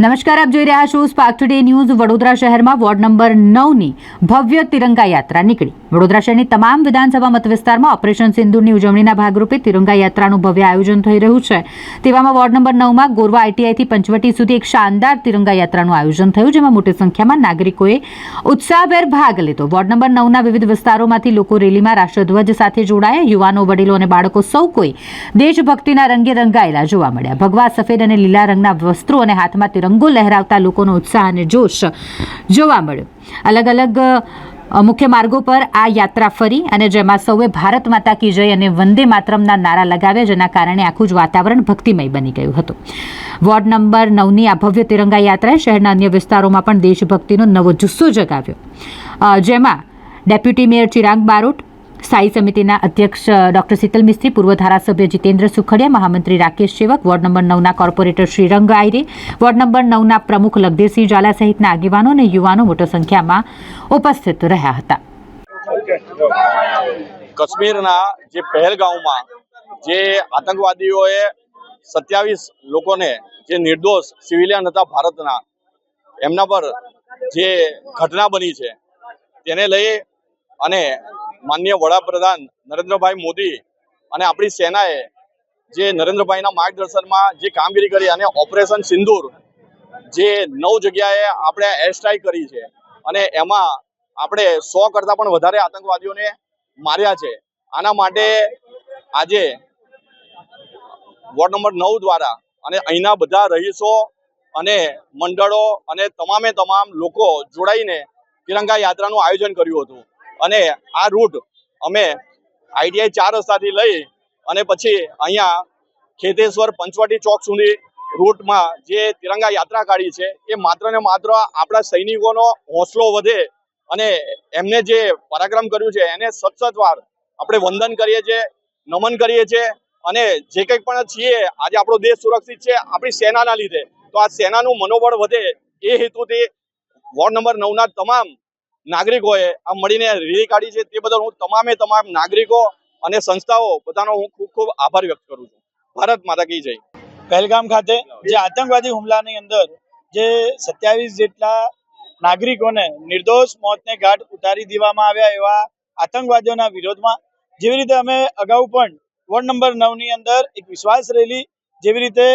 નમસ્કાર, આપ જોઈ રહ્યા છો સ્પાર્ક ટુડે ન્યૂઝ। વડોદરા શહેરમાં વોર્ડ નંબર 9ની ભવ્ય તિરંગા યાત્રા નીકળી। વડોદરા શહેરની તમામ વિધાનસભા મતવિસ્તારમાં ઓપરેશન સિંદૂરની ઉજવણીના ભાગરૂપે તિરંગા યાત્રાનું ભવ્ય આયોજન થઈ રહ્યું છે। તેવામાં વોર્ડ નંબર 9માં ગોરવા આઈટીઆઈથી પંચવટી સુધી એક શાનદાર તિરંગા યાત્રાનું આયોજન થયું, જેમાં મોટી સંખ્યામાં નાગરિકોએ ઉત્સાહભેર ભાગ લીધો। વોર્ડ નંબર 9ના વિવિધ વિસ્તારોમાંથી લોકો રેલીમાં રાષ્ટ્રધ્વજ સાથે જોડાયા। યુવાનો, વડીલો અને બાળકો સૌ કોઈ દેશભક્તિના રંગે રંગાયેલા જોવા મળ્યા। ભગવા સફેદ અને લીલા રંગના વસ્ત્રો અને હાથમાં રંગો લહેરાવતા લોકોનો ઉત્સાહ અને જોશ જોવા મળ્યો। અલગ અલગ મુખ્ય માર્ગો પર આ યાત્રા ફરી અને જેમાં સૌએ ભારત માતા કી જય અને વંદે માતરમના નારા લગાવ્યા, જેના કારણે આખું જ વાતાવરણ ભક્તિમય બની ગયું હતું। વોર્ડ નંબર 9ની આ ભવ્ય તિરંગા યાત્રાએ શહેરના અન્ય વિસ્તારોમાં પણ દેશભક્તિનો નવો જુસ્સો જગાવ્યો, જેમાં ડેપ્યુટી મેયર ચિરાગ બારોટ, સ્થાયી સમિતિના અધ્યક્ષ ડોક્ટર શીતલ મિસ્ત્રી, પૂર્વ ધારાસભ્ય જીતેન્દ્ર સુખડિયા, મહામંત્રી રાકેશ સેવક, વોર્ડ નંબર 9ના કોર્પોરેટર શ્રીરંગ આયરે, વોર્ડ નંબર 9ના પ્રમુખ લખદેરસિંહ ઝાલા સહિતના આગેવાનો અને યુવાનો મોટી સંખ્યામાં ઉપસ્થિત રહ્યા હતા। કાશ્મીરના જે પહેલગામમાં જે આતંકવાદીઓએ 27 લોકોને, જે નિર્દોષ સિવિલિયન હતા ભારતના, એમના પર જે ઘટના બની છે તેને લઈ અને માનનીય વડાપ્રધાન નરેન્દ્રભાઈ મોદી અને આપણી સેનાએ જે નરેન્દ્રભાઈના માર્ગદર્શનમાં જે કામગીરી કરી અને ઓપરેશન સિંદૂર જે 9 જગ્યાએ આપણે એર સ્ટ્રાઇક કરી છે અને એમાં આપણે 100 કરતાં પણ વધારે આતંકવાદીઓને માર્યા છે। આના માટે આજે વોર્ડ નંબર 9 દ્વારા અને અહીંના બધા રહીશો અને મંડળો અને તમામ લોકો જોડાઈને તિરંગા યાત્રાનું આયોજન કર્યું હતું। અને આ રૂટ અમે આઈટીઆઈ 4 રસ્તાથી લઈ અને પછી અહીંયા ખેતેશ્વર પંચવટી ચોક સુધી રૂટમાં જે તિરંગા યાત્રા કાઢી છે એ માત્ર ને માત્ર આપણા સૈનિકોનો હોંસલો વધે અને એમને જે પરાક્રમ કર્યું છે એને સતત વાર આપણે વંદન કરીએ છીએ, નમન કરીએ છીએ। અને જે કંઈક પણ છીએ આજે આપણો દેશ સુરક્ષિત છે આપણી સેનાના લીધે, તો આ સેનાનું મનોબળ વધે એ હેતુથી વોર્ડ નંબર 9ના તમામ નાગરિકોએ આ મળીને રેલી કાઢી છે। તે બદલ હું તમામ નાગરિકો અને સંસ્થાઓ બધાનો હું ખૂબ આભાર વ્યક્ત કરું છું। ભારત માતા કી જય। પહેલગામ ખાતે જે આતંકવાદી હુમલાની અંદર જે 27 જેટલા નાગરિકોને નિર્દોષ મોતને ઘાટ ઉતારી દેવામાં આવ્યા, એવા આતંકવાદીઓના વિરોધમાં જેવી રીતે અમે અગાઉ પણ વોર્ડ નંબર 9ની અંદર એક વિશ્વાસ રેલી, જેવી રીતે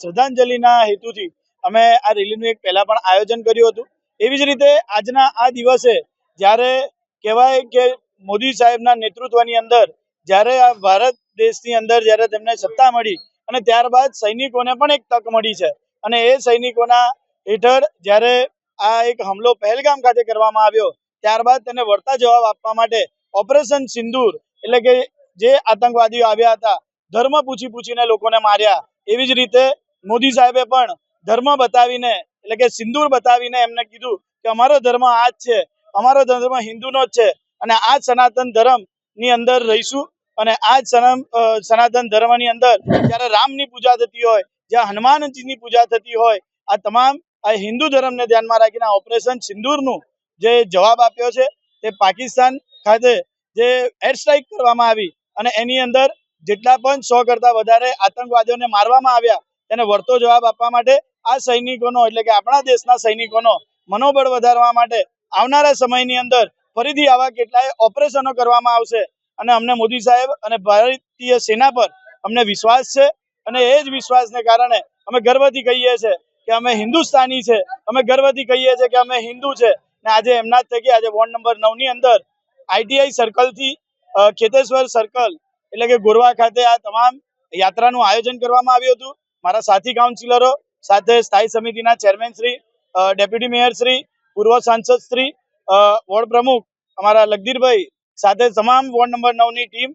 શ્રદ્ધાંજલિના હેતુથી અમે આ રેલીનું એક પહેલા પણ આયોજન કર્યું હતું, એવી જ રીતે આજના આ દિવસે જ્યારે કહેવાય કે મોદી સાહેબના નેતૃત્વની અંદર જ્યારે આ ભારત દેશની અંદર જ્યારે તેમને સત્તા મળી અને ત્યારબાદ સૈનિકોને પણ એક તક મળી છે અને એ સૈનિકોના હેઠળ જ્યારે આ એક હુમલો પહેલગામ ખાતે કરવામાં આવ્યો, ત્યારબાદ તેને વળતા જવાબ આપવા માટે ઓપરેશન સિંદૂર, એટલે કે જે આતંકવાદીઓ આવ્યા હતા ધર્મ પૂછીને લોકોને માર્યા, એવી જ રીતે મોદી સાહેબે પણ ધર્મ બતાવીને, એટલે કે સિંદૂર બતાવીને એમને કીધું કે અમારો ધર્મ આ જ છે, અમારો ધર્મ હિન્દુનો જ છે અને આ જ સનાતન ધર્મની અંદર રહીશું। અને આ જ સનાતન ધર્મની અંદર જ્યારે રામની પૂજા થતી હોય, જ્યાં હનુમાનજીની પૂજા થતી હોય, આ તમામ આ હિન્દુ ધર્મને ધ્યાનમાં રાખીને ઓપરેશન સિંદૂરનું જે જવાબ આપ્યો છે તે પાકિસ્તાન ખાતે જે એર સ્ટ્રાઇક કરવામાં આવી અને એની અંદર જેટલા પણ 100 કરતાં વધારે આતંકવાદીઓને મારવામાં આવ્યા તેને વળતો જવાબ આપવા માટે આ સૈનિકોનો, એટલે કે આપણા દેશના સૈનિકોનો મનોબળ વધારવા માટે આવનારા સમયની અંદર ફરીથી આવા કેટલાય ઓપરેશનો કરવામાં આવશે અને અમને મોદી સાહેબ અને ભારતીય સેના પર અમને વિશ્વાસ છે અને એ જ વિશ્વાસને કારણે અમે ગર્વથી કહીએ છીએ કે અમે હિન્દુસ્તાની છે, અમે ગર્વથી કહીએ છીએ કે અમે હિન્દુ છે। ને આજે એમના જ થકી આજે વોર્ડ નંબર 9ની અંદર આઈટીઆઈ સર્કલથી ખેતેશ્વર સર્કલ, એટલે કે ગોરવા ખાતે આ તમામ યાત્રાનું આયોજન કરવામાં આવ્યું હતું। મારા સાથી કાઉન્સિલરો સાથે સ્થાયી સમિતિના chairman Shri, deputy mayor Shri, પૂર્વ સાંસદ શ્રી, વોર્ડ પ્રમુખ અમારા લખધીરભાઈ સાથે તમામ વોર્ડ નંબર 9ની ટીમ,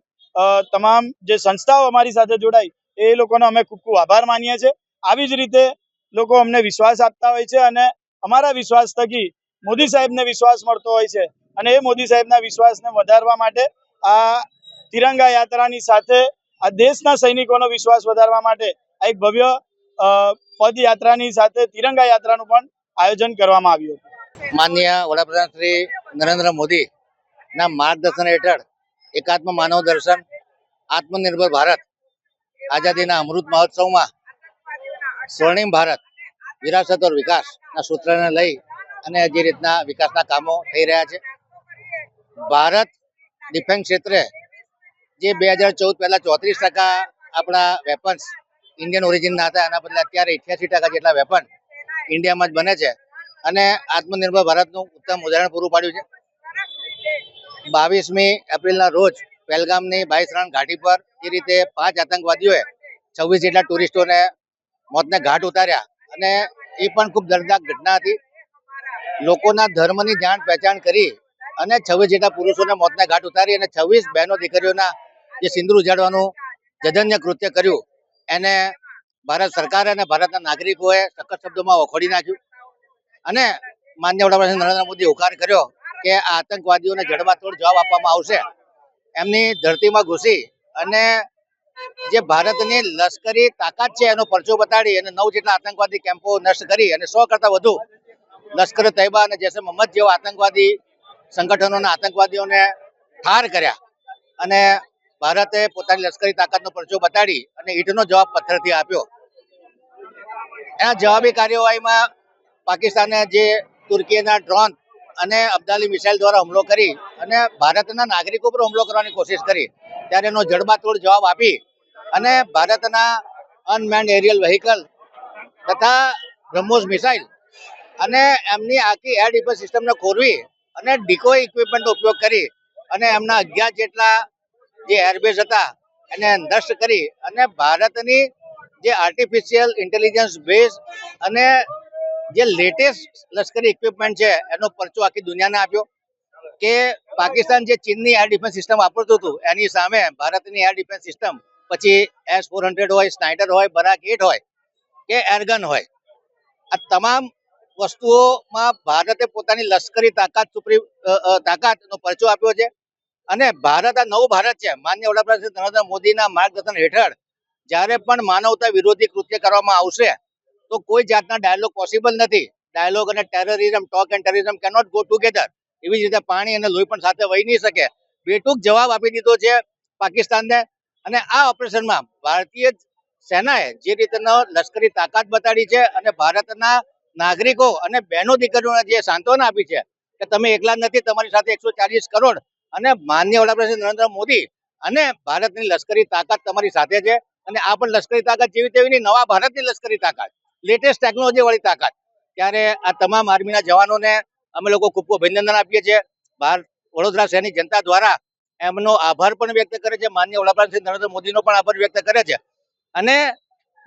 તમામ જે સંસ્થાઓ અમારી સાથે જોડાઈ એ લોકોનો અમે ખૂબ આભાર માનીએ છીએ। આવી જ રીતે લોકો અમને વિશ્વાસ આપતા હોય છે અને અમારા વિશ્વાસ થકી મોદી સાહેબને વિશ્વાસ મળતો હોય છે અને એ મોદી સાહેબના વિશ્વાસને વધારવા માટે આ તિરંગા યાત્રાની સાથે આ દેશના સૈનિકોનો વિશ્વાસ વધારવા માટે આ એક ભવ્ય પદયાત્રાની સાથે તિરંગા યાત્રાનું પણ આયોજન કરવામાં આવ્યું હતું। માનનીય વડાપ્રધાન શ્રી નરેન્દ્ર મોદીના માર્ગદર્શન હેઠળ એકાત્મ માનવ દર્શન, આત્મનિર્ભર ભારત, આઝાદીના અમૃત મહોત્સવમાં સ્વર્ણિમ ભારત વિરાસત ઓર વિકાસના સૂત્રને લઈ અને જે રીતના વિકાસના કામો થઈ રહ્યા છે. ભારત ડિફેન્સ ક્ષેત્રે જે 2014 પહેલા 34% આપણા વેપન્સ ઇન્ડિયન ઓરિજિનના હતા, એના બદલે અત્યારે 88% જેટલા વેપન ઇન્ડિયામાં જ બને છે અને આત્મનિર્ભર ભારતનું ઉત્તમ ઉદાહરણ પૂરું પાડ્યું છે. 22મી એપ્રિલના રોજ પહેલગામની 22 રણ ઘાટી પર જે રીતે 5 આતંકવાદીઓએ 26 જેટલા ટુરિસ્ટોને મોતને ઘાટ ઉતાર્યા અને એ પણ ખૂબ દર્દનાક ઘટના હતી. લોકોના ધર્મની જાણ પહેચાન કરી અને 26 જેટલા પુરુષોને મોતને ઘાટ ઉતારી અને 26 બહેનો દીકરીઓના જે સિંદૂર ઉજાડવાનું જધન્ય કૃત્ય કર્યું એને ભારત સરકાર અને ભારતના નાગરિકોએ સખત શબ્દોમાં વખોડી નાખ્યું અને માનનીય વડાપ્રધાન નરેન્દ્ર મોદીએ હુંકાર કર્યો કે આ આતંકવાદીઓને જડબાતોડ જવાબ આપવામાં આવશે. એમની ધરતીમાં ઘૂસી અને જે ભારતની લશ્કરી તાકાત છે એનો પરચો બતાડી અને 9 જેટલા આતંકવાદી કેમ્પો નષ્ટ કરી અને 100 કરતાં વધુ લશ્કર તૈયબા અને જૈશે મોહમ્મદ જેવા આતંકવાદી સંગઠનોના આતંકવાદીઓને ઠાર કર્યા અને ભારતે પોતાની લશ્કરી તાકાતનો પરચો બતાડી અને ઈંટનો જવાબ પથ્થરથી આપ્યો. એના જવાબી કાર્યવાહીમાં પાકિસ્તાને જે તુર્કીના ડ્રોન અને અબ્દાલી મિસાઇલ દ્વારા હુમલો કરી અને ભારતના નાગરિકો પર હુમલો કરવાની કોશિશ કરી ત્યારે એનો જડબાતોડ જવાબ આપી અને ભારતના અનમેન્ડ એરિયલ વ્હીકલ તથા બ્રહ્મોસ મિસાઇલ અને એમની આખી એર ડિફેન્સ સિસ્ટમને ખોરવી અને ડિકોય ઇક્વિપમેન્ટનો ઉપયોગ કરી અને એમના 11 જેટલા જે એરબેઝ હતા એને નષ્ટ કરી અને ભારતની જે આર્ટિફિશિયલ ઇન્ટેલિજન્સ બેઝ અને જે લેટેસ્ટ લશ્કરી ઇક્વિપમેન્ટ છે એનો પરચો આખી દુનિયાને આપ્યો કે પાકિસ્તાન જે ચીનની એર ડિફેન્સ સિસ્ટમ વાપરતું હતું એની સામે ભારતની એર ડિફેન્સ સિસ્ટમ પછી S-400 હોય, સ્નાઇડર હોય, બરાક 8 હોય કે એરગન હોય, આ તમામ વસ્તુઓમાં ભારતે પોતાની લશ્કરી તાકાતનો પરચો આપ્યો છે અને ભારત આ નવું ભારત છે. માનનીય વડાપ્રધાન નરેન્દ્ર મોદીના માર્ગદર્શન હેઠળ જ્યારે પણ માનવતા વિરોધી કૃત્ય કરવામાં આવશે તો કોઈ જાતના ડાયલોગ પોસિબલ નથી. ડાયલોગ અને terrorism, talk and terrorism cannot go together. એવી જ રીતે પાણી અને લોહી પણ સાથે વહી નહીં શકે. બેટૂક જવાબ આપી દીધો છે પાકિસ્તાનને અને આ ઓપરેશનમાં ભારતીય સેનાએ જે રીતનો લશ્કરી તાકાત બતાડી છે અને ભારતના નાગરિકો અને બહેનો દીકરીઓને જે સાંત્વના આપી છે કે તમે એકલા નથી, તમારી સાથે 140 કરોડ અને માનનીય વડાપ્રધાન નરેન્દ્ર મોદી અને ભારતની લશ્કરી તાકાત તમારી સાથે છે અને આ પણ લશ્કરી તાકાત જેવી તેવી નવા ભારતની લશ્કરી તાકાત, લેટેસ્ટ ટેકનોલોજી વાળી તાકાત. ત્યારે આ તમામ આર્મીના જવાનોને અમે લોકો ખૂબ ખૂબ અભિનંદન આપીએ છીએ. વડોદરા શહેરની જનતા દ્વારા એમનો આભાર પણ વ્યક્ત કરે છે. માનનીય વડાપ્રધાન નરેન્દ્ર મોદીનો પણ આભાર વ્યક્ત કરે છે અને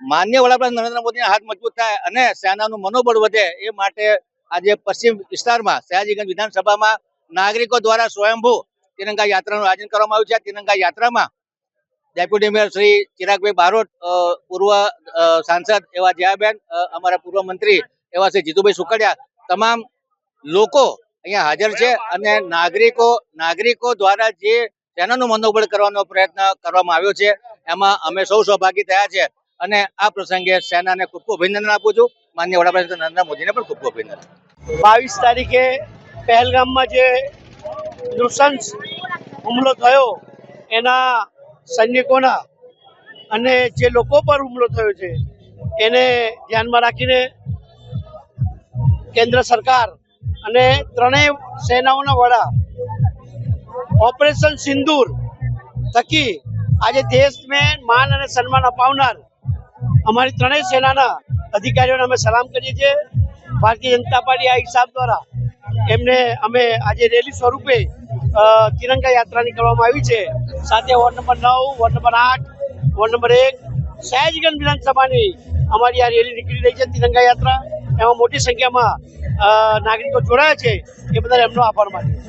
માનનીય વડાપ્રધાન નરેન્દ્ર મોદીના હાથ મજબૂત થાય અને સેનાનું મનોબળ વધે એ માટે આજે પશ્ચિમ વિસ્તારમાં સયાજીગંજ વિધાનસભામાં નાગરિકો દ્વારા સ્વયંભૂ તિરંગા યાત્રાનું આયોજન કરવામાં આવ્યું છે. આ તિરંગા યાત્રામાં ડેપ્યુટી મેયર શ્રી ચિરાગભાઈ બારોટ, પૂર્વ સાંસદ એવા જયાબેન, અમારા પૂર્વ મંત્રી એવા શ્રી જીતુભાઈ સુખડિયા, તમામ લોકો અહીંયા હાજર છે અને નાગરિકો દ્વારા જે સેનાનું મનોબળ કરવાનો પ્રયત્ન કરવામાં આવ્યો છે એમાં અમે સૌ સહભાગી થયા છે અને આ પ્રસંગે સેનાને ખૂબ ખૂબ અભિનંદન આપું છું. માનનીય વડાપ્રધાન નરેન્દ્ર મોદીને પણ ખૂબ ખૂબ અભિનંદન. 22 તારીખે પહેલગામમાં જે નૃશંસ હુમલો થયો એના સૈનિકોના અને જે લોકો પર હુમલો થયો છે એને ધ્યાનમાં રાખીને કેન્દ્ર સરકાર અને ત્રણેય સેનાઓના વડા ઓપરેશન સિંદૂર થકી આજે દેશને માન અને સન્માન અપાવનાર અમારી ત્રણેય સેનાના અધિકારીઓને અમે સલામ કરીએ છીએ. ભારતીય જનતા પાર્ટી આ હિસાબ દ્વારા એમને અમે આજે રેલી સ્વરૂપે તિરંગા યાત્રા નીકળવામાં આવી છે. સાથે ward number 9, ward number 8, ward number 1, Sayajiganj વિધાનસભાની અમારી આ રેલી નીકળી રહી છે તિરંગા યાત્રા. એમાં મોટી સંખ્યામાં નાગરિકો જોડાયા છે. એ બદલ એમનો આભાર માનીએ.